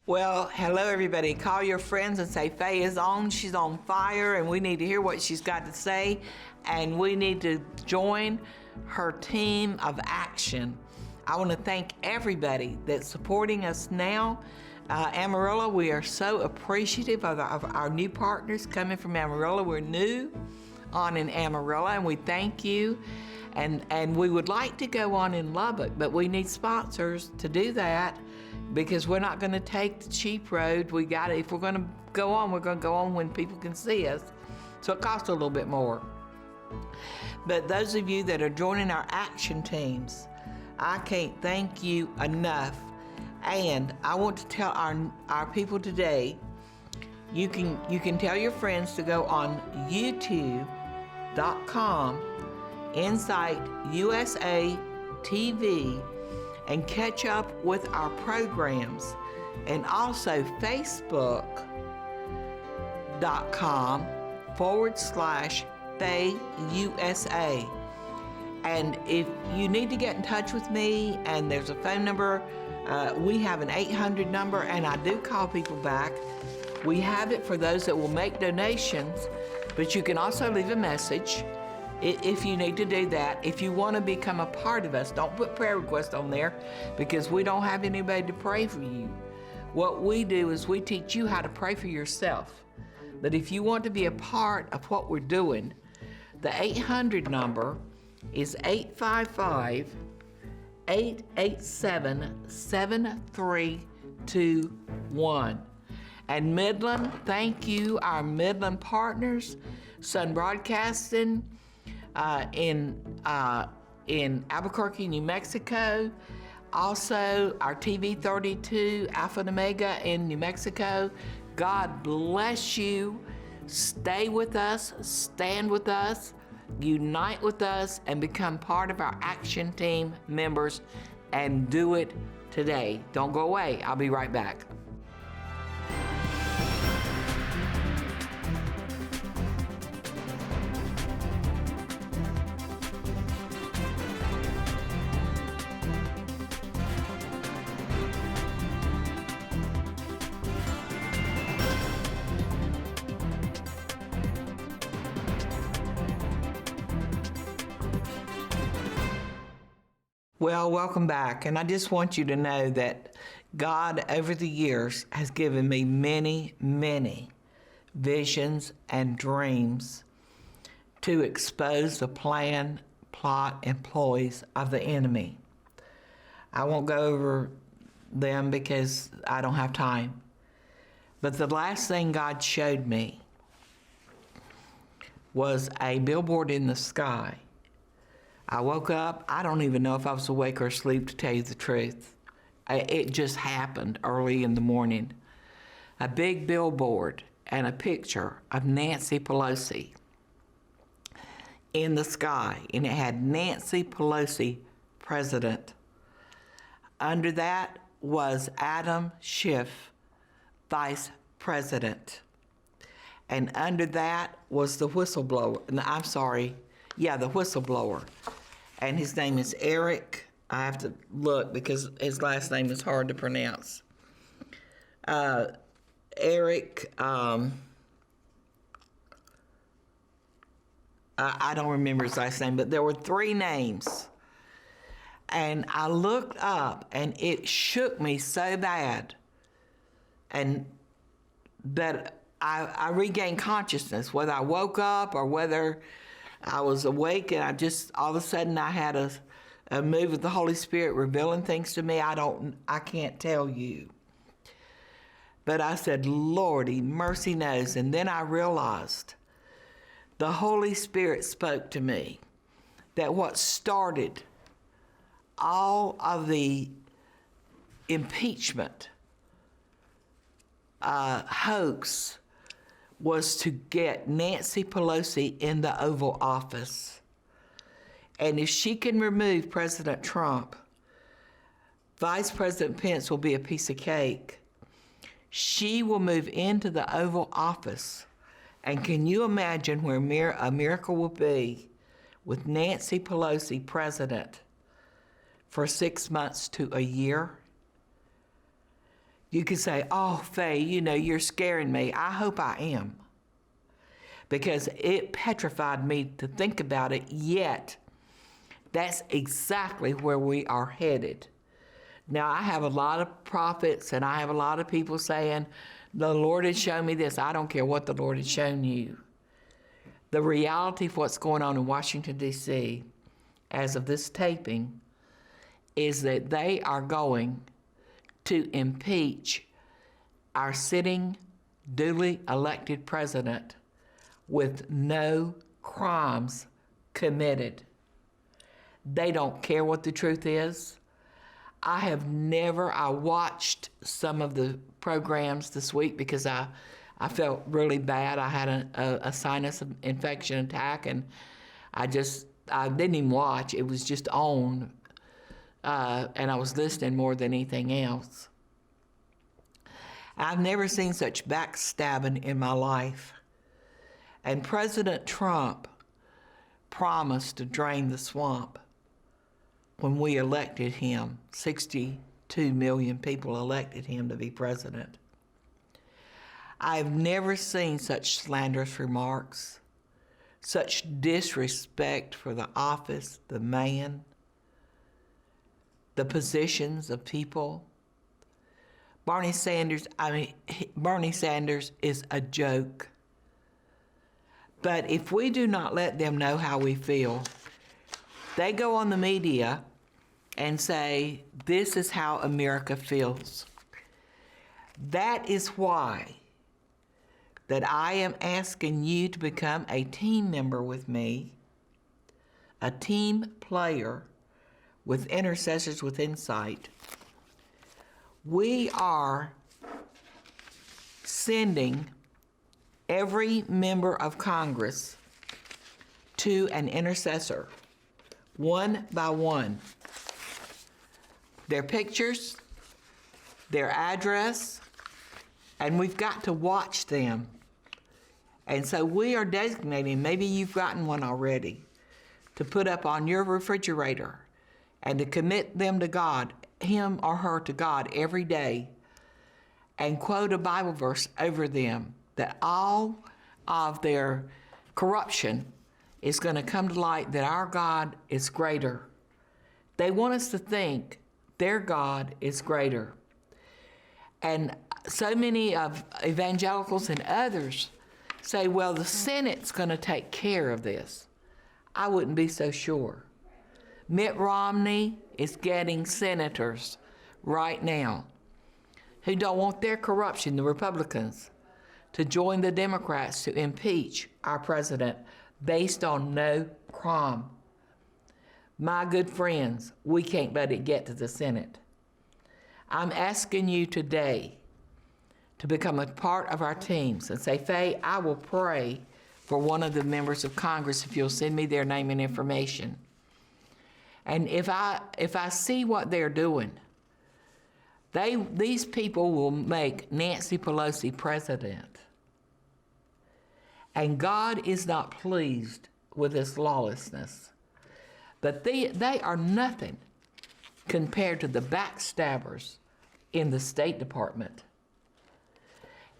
Well, hello everybody. Call your friends and say Faye is on. She's on fire and we need to hear what she's got to say, and we need to join her team of action. I want to thank everybody that's supporting us now. Amarillo, we are so appreciative of our new partners coming from Amarillo. We're new on in Amarillo and we thank you. And we would like to go on in Lubbock, but we need sponsors to do that, because we're not going to take the cheap road. If we're going to go on, we're going to go on when people can see us. So it costs a little bit more. But those of you that are joining our action teams, I can't thank you enough. And I want to tell our people today, you can tell your friends to go on youtube.com Insight USA TV and catch up with our programs, and also Facebook.com/Faye USA. And if you need to get in touch with me, and there's a phone number, we have an 800 number, and I do call people back. We have it for those that will make donations, but you can also leave a message if you need to do that. If you want to become a part of us, don't put prayer requests on there, because we don't have anybody to pray for you. What we do is we teach you how to pray for yourself. But if you want to be a part of what we're doing, the 800 number is 855-887-7321. And Midland, thank you, our Midland partners, Sun Broadcasting, in Albuquerque, New Mexico. Also, our TV 32, Alpha and Omega in New Mexico. God bless you. Stay with us, stand with us, unite with us, and become part of our action team members, and do it today. Don't go away. I'll be right back. Well, welcome back. And I just want you to know that God, over the years, has given me many, many visions and dreams to expose the plan, plot, and ploys of the enemy. I won't go over them because I don't have time. But the last thing God showed me was a billboard in the sky. I woke up, I don't even know if I was awake or asleep, to tell you the truth. It just happened early in the morning. A big billboard and a picture of Nancy Pelosi in the sky, and it had Nancy Pelosi, President. Under that was Adam Schiff, Vice President. And under that was the whistleblower, the whistleblower. And his name is Eric. I have to look because his last name is hard to pronounce. Eric, I don't remember his last name, but there were 3 names. And I looked up and it shook me so bad. And that I regained consciousness, whether I woke up or whether I was awake, and all of a sudden I had a move of the Holy Spirit revealing things to me. I can't tell you. But I said, Lordy, mercy knows. And then I realized the Holy Spirit spoke to me that what started all of the impeachment hoax was to get Nancy Pelosi in the Oval Office. And if she can remove President Trump, Vice President Pence will be a piece of cake. She will move into the Oval Office. And can you imagine where a miracle will be with Nancy Pelosi president for 6 months to a year? You could say, oh, Faye, you're scaring me. I hope I am. Because it petrified me to think about it, yet that's exactly where we are headed. Now, I have a lot of prophets and I have a lot of people saying, the Lord has shown me this. I don't care what the Lord has shown you. The reality of what's going on in Washington, D.C., as of this taping, is that they are going to impeach our sitting, duly elected president with no crimes committed. They don't care what the truth is. I watched some of the programs this week because I felt really bad. I had a sinus infection attack, and I didn't even watch. It was just on, and I was listening more than anything else. I've never seen such backstabbing in my life. And President Trump promised to drain the swamp when we elected him. 62 million people elected him to be president. I've never seen such slanderous remarks, such disrespect for the office, the man, the positions of people. Bernie Sanders is a joke. But if we do not let them know how we feel, they go on the media and say, this is how America feels. That is why that I am asking you to become a team member with me, a team player with Intercessors with Insight. We are sending every member of Congress to an intercessor, one by one. Their pictures, their address, and we've got to watch them. And so we are designating, maybe you've gotten one already, to put up on your refrigerator and to commit them to God, him or her to God every day, and quote a Bible verse over them, that all of their corruption is going to come to light, that our God is greater. They want us to think their God is greater. And so many of evangelicals and others say, well, the Senate's going to take care of this. I wouldn't be so sure. Mitt Romney is getting senators right now who don't want their corruption, the Republicans, to join the Democrats to impeach our president based on no crime. My good friends, we can't let it get to the Senate. I'm asking you today to become a part of our teams and say, Faye, I will pray for one of the members of Congress if you'll send me their name and information. And if I see what they're doing, these people will make Nancy Pelosi president. And God is not pleased with this lawlessness. But they are nothing compared to the backstabbers in the State Department.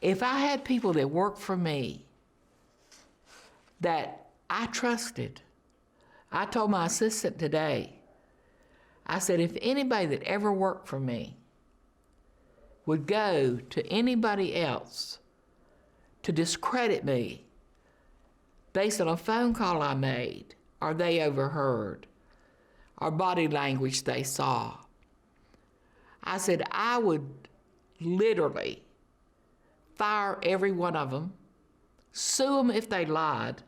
If I had people that worked for me that I trusted, I told my assistant today, I said, if anybody that ever worked for me would go to anybody else to discredit me based on a phone call I made, or they overheard, or body language they saw, I said, I would literally fire every one of them, sue them if they lied,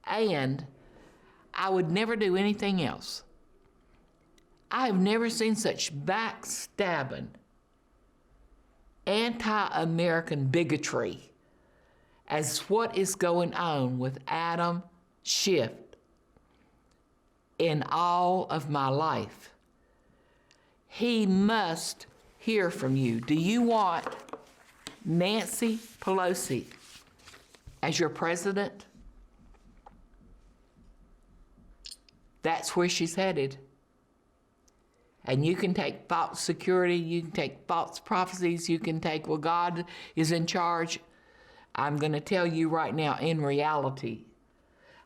and I would never do anything else. I have never seen such backstabbing, anti-American bigotry as what is going on with Adam Schiff in all of my life. He must hear from you. Do you want Nancy Pelosi as your president? That's where she's headed. And you can take false security, you can take false prophecies, you can take, well, God is in charge. I'm going to tell you right now, in reality,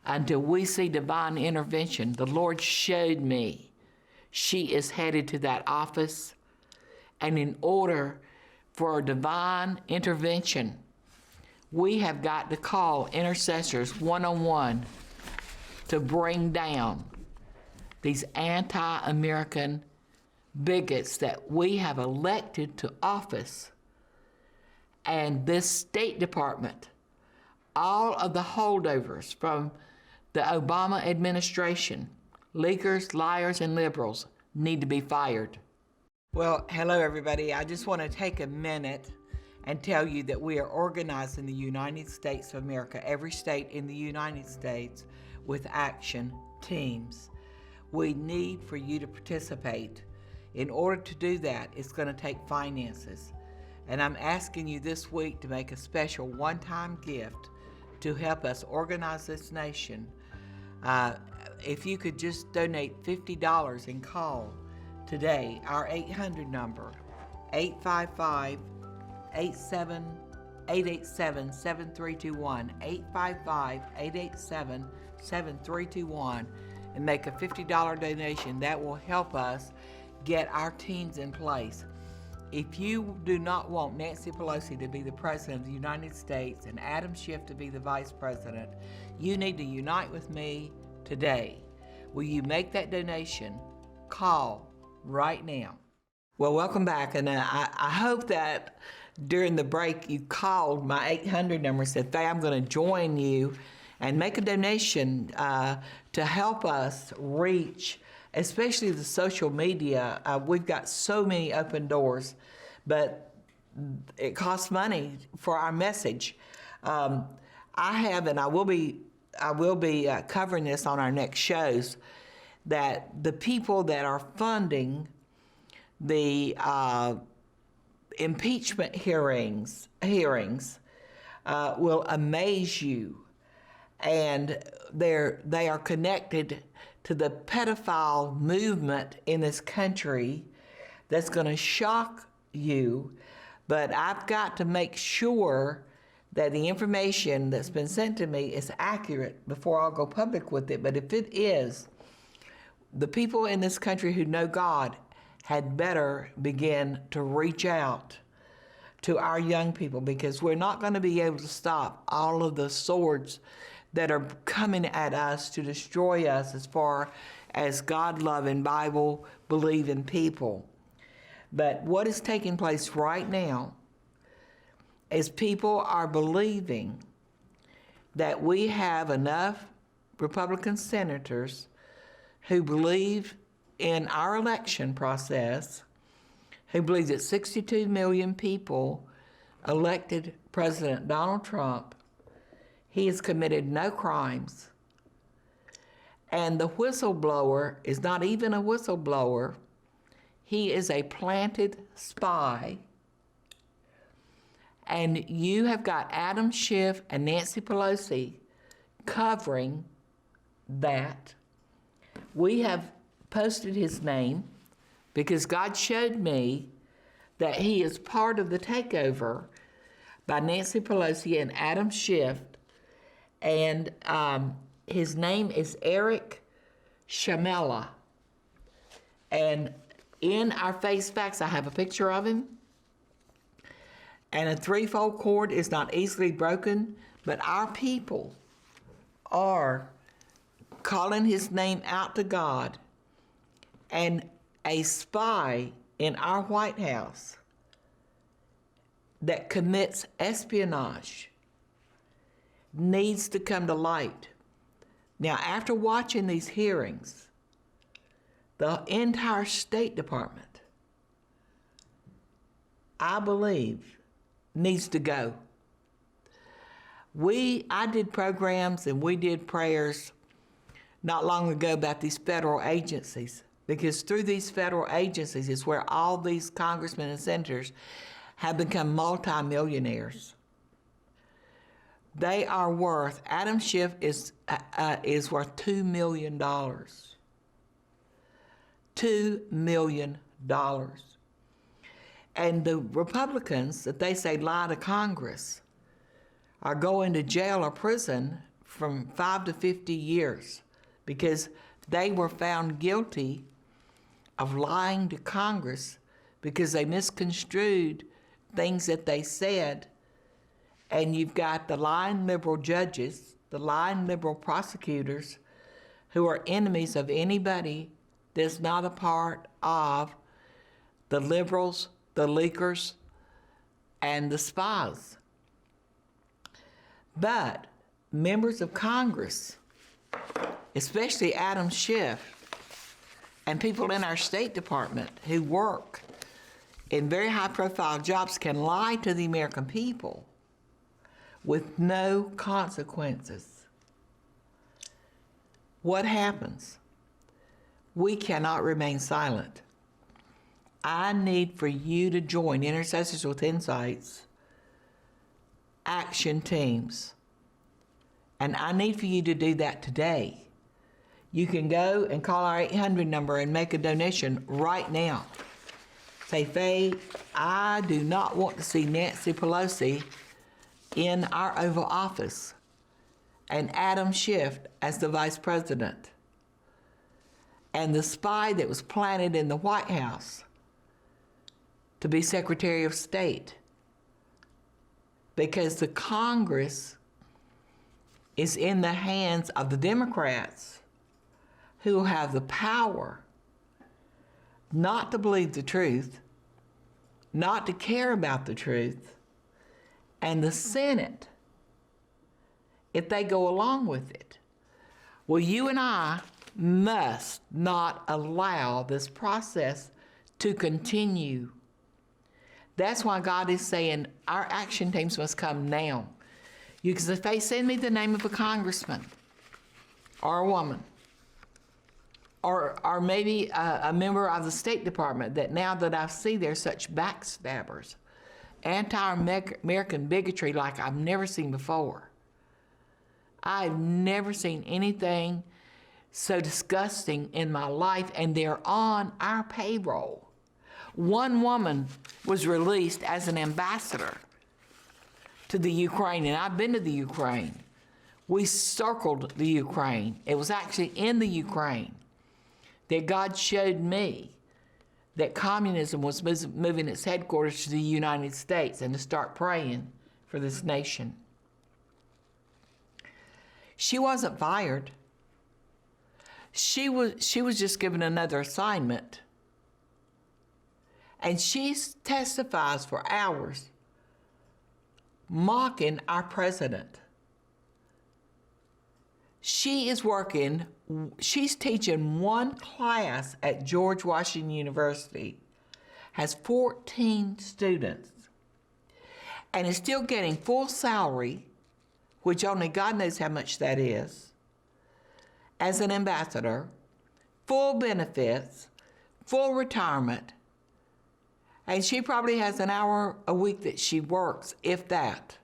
until we see divine intervention, the Lord showed me she is headed to that office. And in order for divine intervention, we have got to call intercessors one-on-one to bring down these anti-American bigots that we have elected to office. And this State Department, all of the holdovers from the Obama administration, leakers, liars, and liberals, need to be fired. Well, hello everybody. I just want to take a minute and tell you that we are organized in the United States of America, every state in the United States, with action teams. We need for you to participate. In order to do that, it's going to take finances. And I'm asking you this week to make a special one-time gift to help us organize this nation. If you could just donate $50 and call today, our 800 number, 855-887-7321, 855-887-7321, and make a $50 donation. That will help us get our teams in place. If you do not want Nancy Pelosi to be the President of the United States and Adam Schiff to be the Vice President, you need to unite with me today. Will you make that donation? Call right now. Well, welcome back, and I hope that during the break you called my 800 number and said, Faye, I'm going to join you and make a donation to help us reach, especially the social media. We've got so many open doors, but it costs money for our message. I have, and I will be covering this on our next shows, that the people that are funding the impeachment hearings will amaze you, and they are connected to the pedophile movement in this country that's going to shock you. But I've got to make sure that the information that's been sent to me is accurate before I'll go public with it. But if it is, the people in this country who know God had better begin to reach out to our young people, because we're not going to be able to stop all of the swords that are coming at us to destroy us as far as God-loving, Bible-believing people. But what is taking place right now is people are believing that we have enough Republican senators who believe in our election process, who believe that 62 million people elected President Donald Trump. He has committed no crimes. And the whistleblower is not even a whistleblower. He is a planted spy. And you have got Adam Schiff and Nancy Pelosi covering that. We have posted his name because God showed me that he is part of the takeover by Nancy Pelosi and Adam Schiff. And his name is Eric Shamela. And in our face facts, I have a picture of him. And a threefold cord is not easily broken, but our people are calling his name out to God. And a spy in our White House that commits espionage needs to come to light. Now, after watching these hearings, the entire State Department, I believe, needs to go. I did programs and we did prayers not long ago about these federal agencies, because through these federal agencies is where all these congressmen and senators have become multimillionaires. They are worth, Adam Schiff is worth $2 million. $2 million. And the Republicans that they say lie to Congress are going to jail or prison from 5 to 50 years because they were found guilty of lying to Congress because they misconstrued things that they said. And you've got the lying liberal judges, the lying liberal prosecutors who are enemies of anybody that's not a part of the liberals, the leakers, and the spies. But members of Congress, especially Adam Schiff, and people in our State Department who work in very high-profile jobs can lie to the American people with no consequences. What happens? We cannot remain silent. I need for you to join Intercessors with Insights action teams. And I need for you to do that today. You can go and call our 800 number and make a donation right now. Say, Faye, I do not want to see Nancy Pelosi in our Oval Office and Adam Schiff as the Vice President and the spy that was planted in the White House to be Secretary of State, because the Congress is in the hands of the Democrats who have the power not to believe the truth, not to care about the truth, and the Senate, if they go along with it. Well, you and I must not allow this process to continue. That's why God is saying our action teams must come now. Because if they send me the name of a congressman or a woman, or maybe a member of the State Department, that now that I see they're such backstabbers, anti-American bigotry like I've never seen before. I've never seen anything so disgusting in my life, and they're on our payroll. One woman was released as an ambassador to the Ukraine, and I've been to the Ukraine. We circled the Ukraine. It was actually in the Ukraine that God showed me that communism was moving its headquarters to the United States and to start praying for this nation. She wasn't fired. She was just given another assignment. And she testifies for hours, mocking our president. She's teaching one class at George Washington University, has 14 students, and is still getting full salary, which only God knows how much that is, as an ambassador, full benefits, full retirement, and she probably has an hour a week that she works, if that.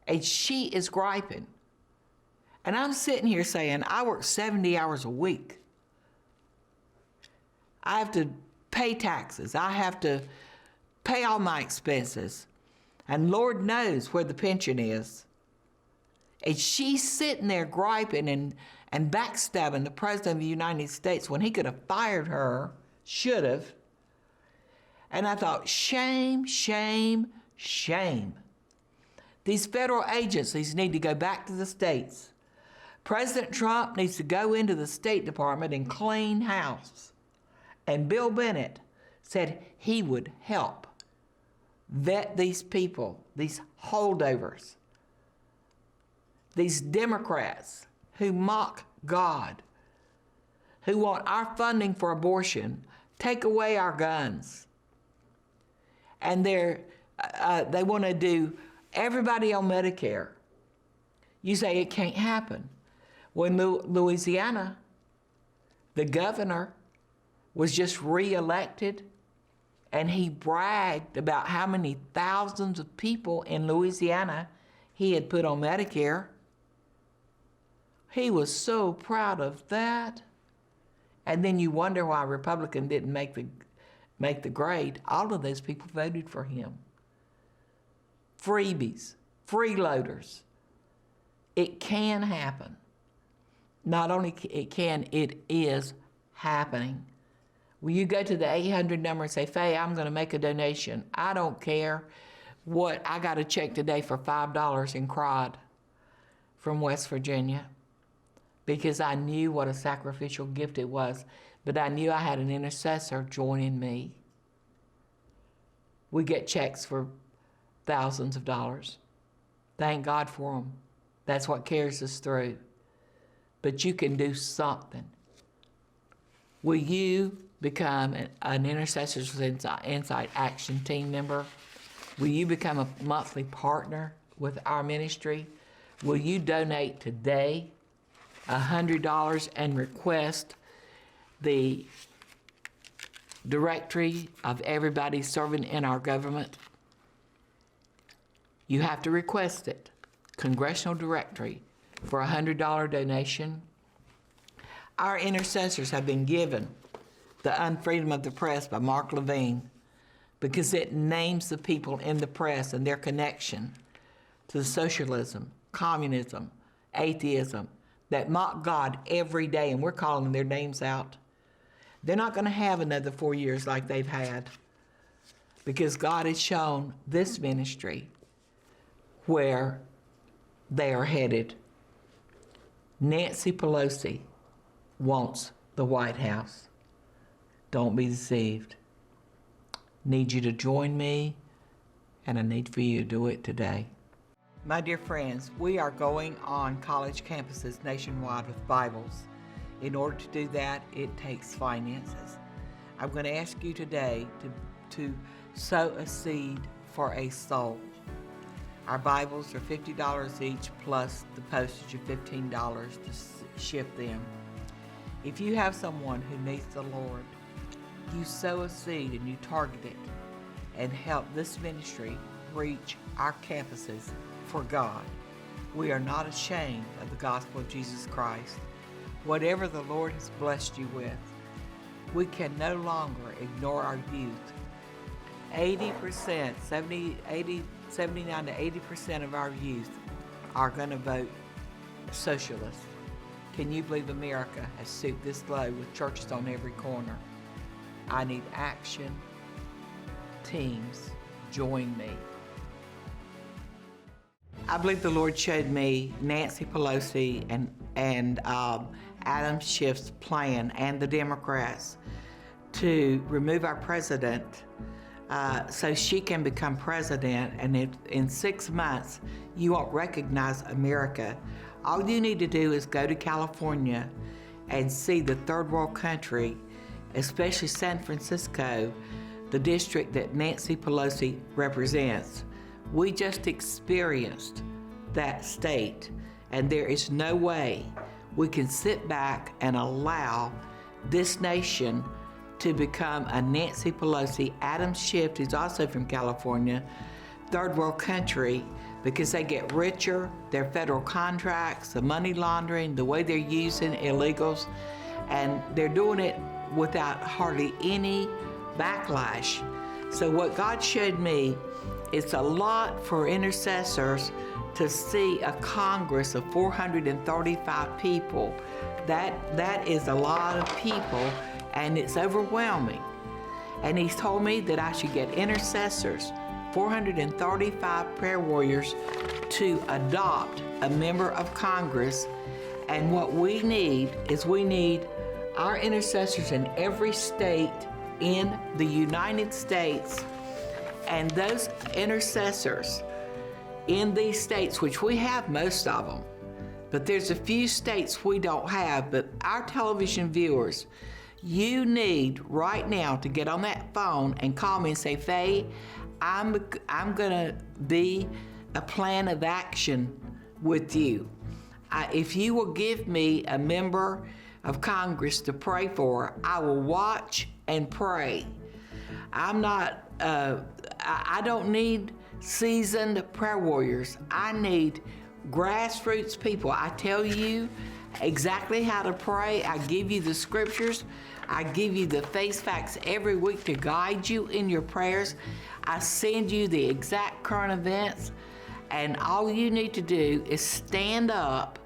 And she is griping. And I'm sitting here saying, I work 70 hours a week. I have to pay taxes. I have to pay all my expenses. And Lord knows where the pension is. And she's sitting there griping and backstabbing the President of the United States when he could have fired her, should have. And I thought, shame, shame, shame. These federal agencies need to go back to the states. President Trump needs to go into the State Department and clean house. And Bill Bennett said he would help vet these people, these holdovers, these Democrats who mock God, who want our funding for abortion, take away our guns. And they want to do everybody on Medicare. You say it can't happen. When Louisiana, the governor was just re-elected, and he bragged about how many thousands of people in Louisiana he had put on Medicare. He was so proud of that. And then you wonder why a Republican didn't make the grade. All of those people voted for him. Freebies, freeloaders. It can happen. Not only it can, it is happening. Will you go to the 800 number and say, Faye, I'm going to make a donation. I don't care what. I got a check today for $5 and cried from West Virginia because I knew what a sacrificial gift it was, but I knew I had an intercessor joining me. We get checks for thousands of dollars. Thank God for them. That's what carries us through. But you can do something. Will you become an Intercessors Insight Action Team member? Will you become a monthly partner with our ministry? Will you donate today $100 and request the directory of everybody serving in our government? You have to request it. Congressional directory for a $100 donation. Our intercessors have been given the Unfreedom of the Press by Mark Levine because it names the people in the press and their connection to socialism, communism, atheism, that mock God every day, and we're calling their names out. They're not going to have another 4 years like they've had because God has shown this ministry where they are headed. Nancy Pelosi wants the White House. Don't be deceived. Need you to join me, and I need for you to do it today. My dear friends, we are going on college campuses nationwide with Bibles. In order to do that, it takes finances. I'm going to ask you today to sow a seed for a soul. Our Bibles are $50 each plus the postage of $15 to ship them. If you have someone who needs the Lord, you sow a seed and you target it and help this ministry reach our campuses for God. We are not ashamed of the gospel of Jesus Christ. Whatever the Lord has blessed you with, we can no longer ignore our youth. 79 to 80% of our youth are going to vote socialist. Can you believe America has stooped this low with churches on every corner? I need action. Teams, join me. I believe the Lord showed me Nancy Pelosi and Adam Schiff's plan and the Democrats to remove our president so she can become president, and in 6 months you won't recognize America. All you need to do is go to California and see the third world country, especially San Francisco, the district that Nancy Pelosi represents. We just experienced that state, and there is no way we can sit back and allow this nation to become a Nancy Pelosi, Adam Schiff, who's also from California, third world country, because they get richer, their federal contracts, the money laundering, the way they're using illegals, and they're doing it without hardly any backlash. So what God showed me, it's a lot for intercessors to see a Congress of 435 people. That is a lot of people, and it's overwhelming. And He's told me that I should get intercessors, 435 prayer warriors, to adopt a member of Congress. And what we need is our intercessors in every state in the United States, and those intercessors in these states, which we have most of them, but there's a few states we don't have. But our television viewers, you need right now to get on that phone and call me and say, Faye, I'm gonna be a plan of action with you. If you will give me a member of Congress to pray for, I will watch and pray. I don't need seasoned prayer warriors. I need grassroots people. I tell you, exactly how to pray. I give you the scriptures. I give you the face facts every week to guide you in your prayers. I send you the exact current events, and all you need to do is stand up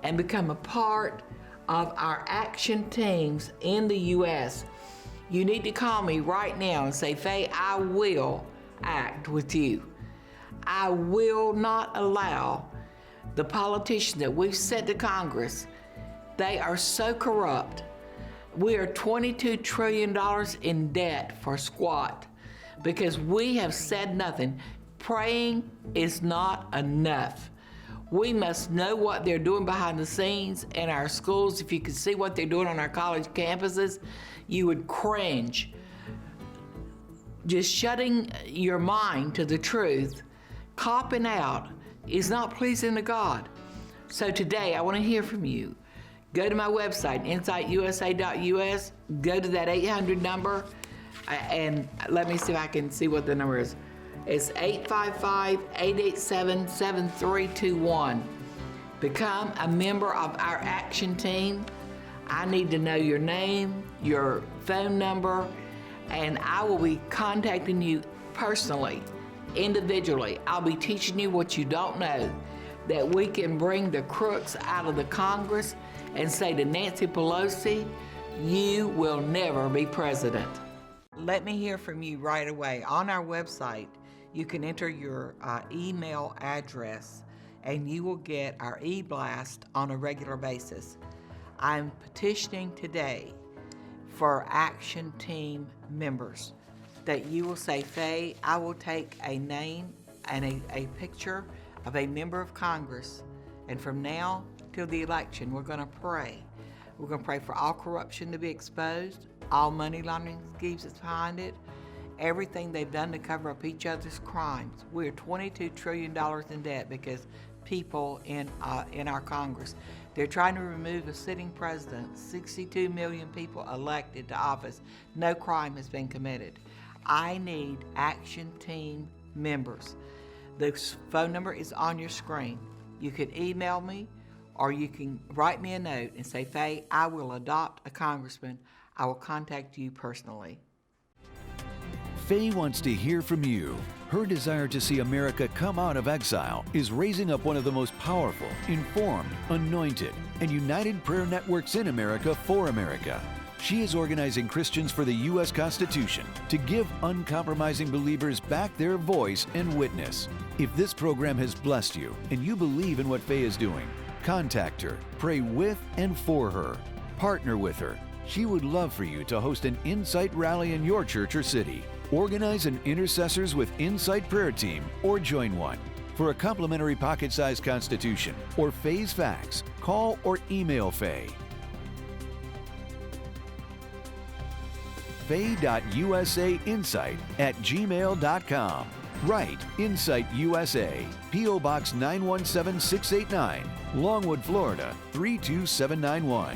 and become a part of our action teams in the U.S. You need to call me right now and say, Faye, I will act with you. I will not allow the politicians that we've sent to Congress. They are so corrupt. We are $22 trillion in debt for squat because we have said nothing. Praying is not enough. We must know what they're doing behind the scenes in our schools. If you could see what they're doing on our college campuses, you would cringe. Just shutting your mind to the truth, copping out, is not pleasing to God. So today, I want to hear from you. Go to my website, insightUSA.us, go to that 800 number, and let me see if I can see what the number is. It's 855-887-7321. Become a member of our action team. I need to know your name, your phone number, and I will be contacting you personally, individually. I'll be teaching you what you don't know, that we can bring the crooks out of the Congress and say to Nancy Pelosi, you will never be president. Let me hear from you right away. On our website, you can enter your email address and you will get our e-blast on a regular basis. I'm petitioning today for action team members that you will say, Faye, I will take a name and a picture of a member of Congress, and from now till the election, we're going to pray. We're going to pray for all corruption to be exposed, all money laundering schemes that's behind it, everything they've done to cover up each other's crimes. We're $22 trillion in debt because people in our Congress, they're trying to remove a sitting president, 62 million people elected to office. No crime has been committed. I need action team members. The phone number is on your screen. You can email me or you can write me a note and say, Faye, I will adopt a congressman. I will contact you personally. Faye wants to hear from you. Her desire to see America come out of exile is raising up one of the most powerful, informed, anointed, and united prayer networks in America for America. She is organizing Christians for the U.S. Constitution to give uncompromising believers back their voice and witness. If this program has blessed you and you believe in what Faye is doing, contact her, pray with and for her, partner with her. She would love for you to host an Insight rally in your church or city. Organize an Intercessors with Insight prayer team or join one. For a complimentary pocket-sized constitution or Faye's facts, call or email Faye. Faye.usainsight@gmail.com. Write Insight USA, P.O. Box 917689, Longwood, Florida 32791.